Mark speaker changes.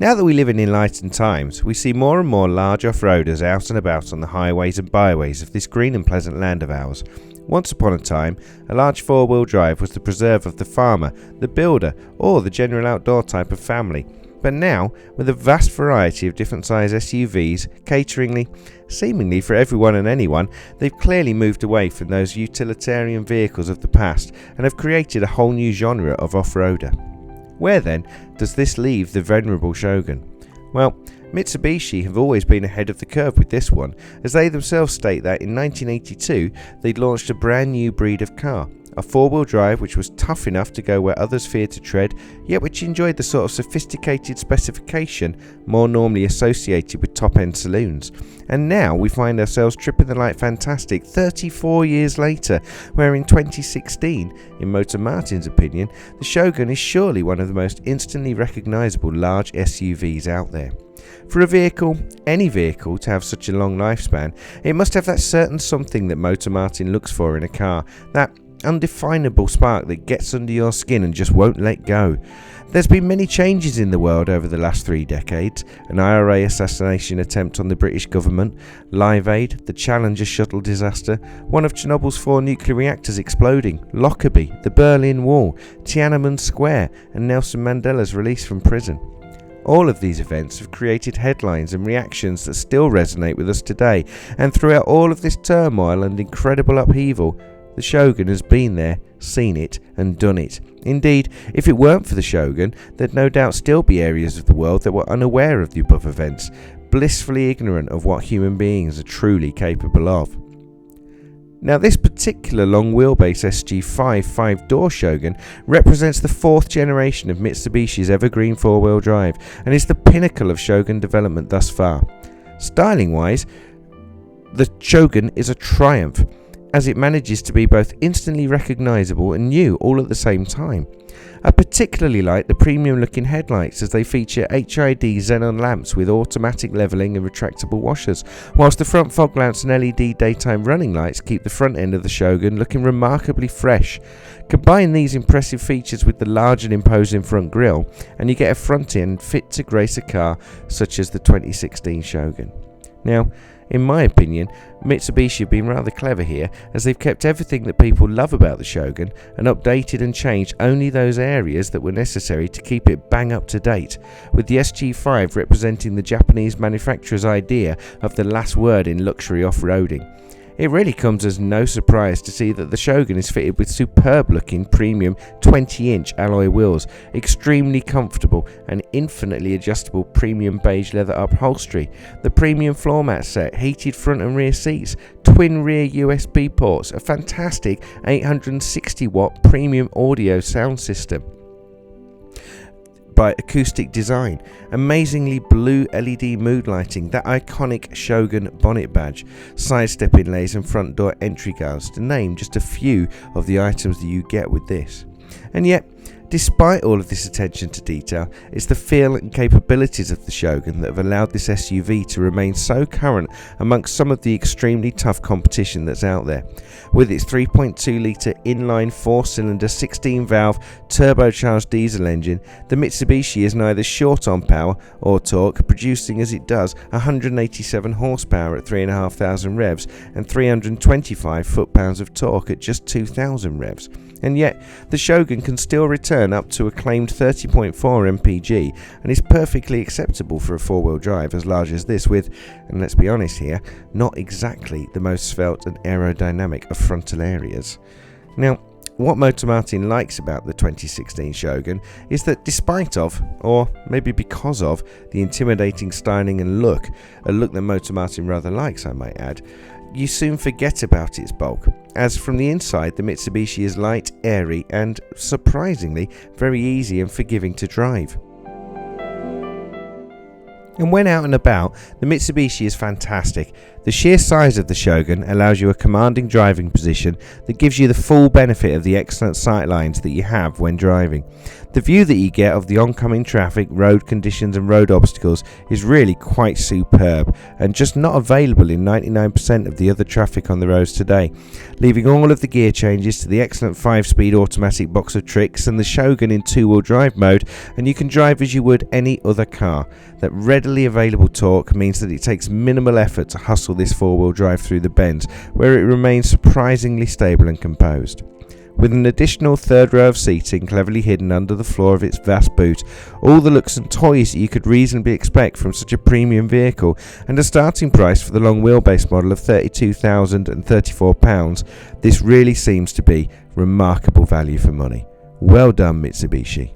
Speaker 1: Now that we live in enlightened times, we see more and more large off-roaders out and about on the highways and byways of this green and pleasant land of ours. Once upon a time, a large four-wheel drive was the preserve of the farmer, the builder, or the general outdoor type of family. But now, with a vast variety of different size SUVs, cateringly, seemingly for everyone and anyone, they've clearly moved away from those utilitarian vehicles of the past and have created a whole new genre of off-roader. Where then does this leave the venerable Shogun? Well, Mitsubishi have always been ahead of the curve with this one, as they themselves state that in 1982 they'd launched a brand new breed of car, a four-wheel drive which was tough enough to go where others feared to tread, yet which enjoyed the sort of sophisticated specification more normally associated with top-end saloons. And now we find ourselves tripping the light fantastic 34 years later, where in 2016, in MotorMartin's opinion, the Shogun is surely one of the most instantly recognisable large SUVs out there. For a vehicle, any vehicle, to have such a long lifespan, it must have that certain something that MotorMartin looks for in a car, that undefinable spark that gets under your skin and just won't let go. There's been many changes in the world over the last 3 decades: an IRA assassination attempt on the British government, Live Aid, the Challenger shuttle disaster, one of Chernobyl's 4 nuclear reactors exploding, Lockerbie, the Berlin Wall, Tiananmen Square, and Nelson Mandela's release from prison. All of these events have created headlines and reactions that still resonate with us today, and throughout all of this turmoil and incredible upheaval, the Shogun has been there, seen it, and done it. Indeed, if it weren't for the Shogun, there'd no doubt still be areas of the world that were unaware of the above events, blissfully ignorant of what human beings are truly capable of. Now, this particular long wheelbase SG5 5-door Shogun represents the 4th generation of Mitsubishi's evergreen 4-wheel drive and is the pinnacle of Shogun development thus far. Styling wise, the Shogun is a triumph, as it manages to be both instantly recognisable and new all at the same time. I particularly like the premium looking headlights, as they feature HID xenon lamps with automatic levelling and retractable washers, whilst the front fog lamps and LED daytime running lights keep the front end of the Shogun looking remarkably fresh. Combine these impressive features with the large and imposing front grille and you get a front end fit to grace a car such as the 2016 Shogun. Now, in my opinion, Mitsubishi have been rather clever here, as they've kept everything that people love about the Shogun and updated and changed only those areas that were necessary to keep it bang up to date, with the SG5 representing the Japanese manufacturer's idea of the last word in luxury off-roading. It really comes as no surprise to see that the Shogun is fitted with superb looking premium 20-inch alloy wheels, extremely comfortable and infinitely adjustable premium beige leather upholstery, the premium floor mat set, heated front and rear seats, twin rear USB ports, a fantastic 860 watt premium audio sound system by Acoustic Design, amazingly blue LED mood lighting, that iconic Shogun bonnet badge, sidestep inlays and front door entry guards, to name just a few of the items that you get with this. And yet, despite all of this attention to detail, it's the feel and capabilities of the Shogun that have allowed this SUV to remain so current amongst some of the extremely tough competition that's out there. With its 3.2 litre inline 4-cylinder 16-valve turbocharged diesel engine, the Mitsubishi is neither short on power or torque, producing as it does 187 horsepower at 3,500 revs and 325 foot-pounds of torque at just 2,000 revs. And yet, the Shogun can still return up to a claimed 30.4 mpg and is perfectly acceptable for a 4-wheel drive as large as this, with, and let's be honest here, not exactly the most svelte and aerodynamic of frontal areas. Now, what MotorMartin likes about the 2016 Shogun is that despite of, or maybe because of, the intimidating styling and look, a look that MotorMartin rather likes, I might add, you soon forget about its bulk, as from the inside the Mitsubishi is light, airy and, surprisingly, very easy and forgiving to drive. And when out and about, the Mitsubishi is fantastic. The sheer size of the Shogun allows you a commanding driving position that gives you the full benefit of the excellent sight lines that you have when driving. The view that you get of the oncoming traffic, road conditions and road obstacles is really quite superb, and just not available in 99% of the other traffic on the roads today, leaving all of the gear changes to the excellent 5-speed automatic box of tricks and the Shogun in 2-wheel drive mode, and you can drive as you would any other car. That readily available torque means that it takes minimal effort to hustle this 4-wheel drive through the bends, where it remains surprisingly stable and composed. With an additional third row of seating cleverly hidden under the floor of its vast boot, all the looks and toys that you could reasonably expect from such a premium vehicle, and a starting price for the long wheelbase model of £32,034, this really seems to be remarkable value for money. Well done, Mitsubishi.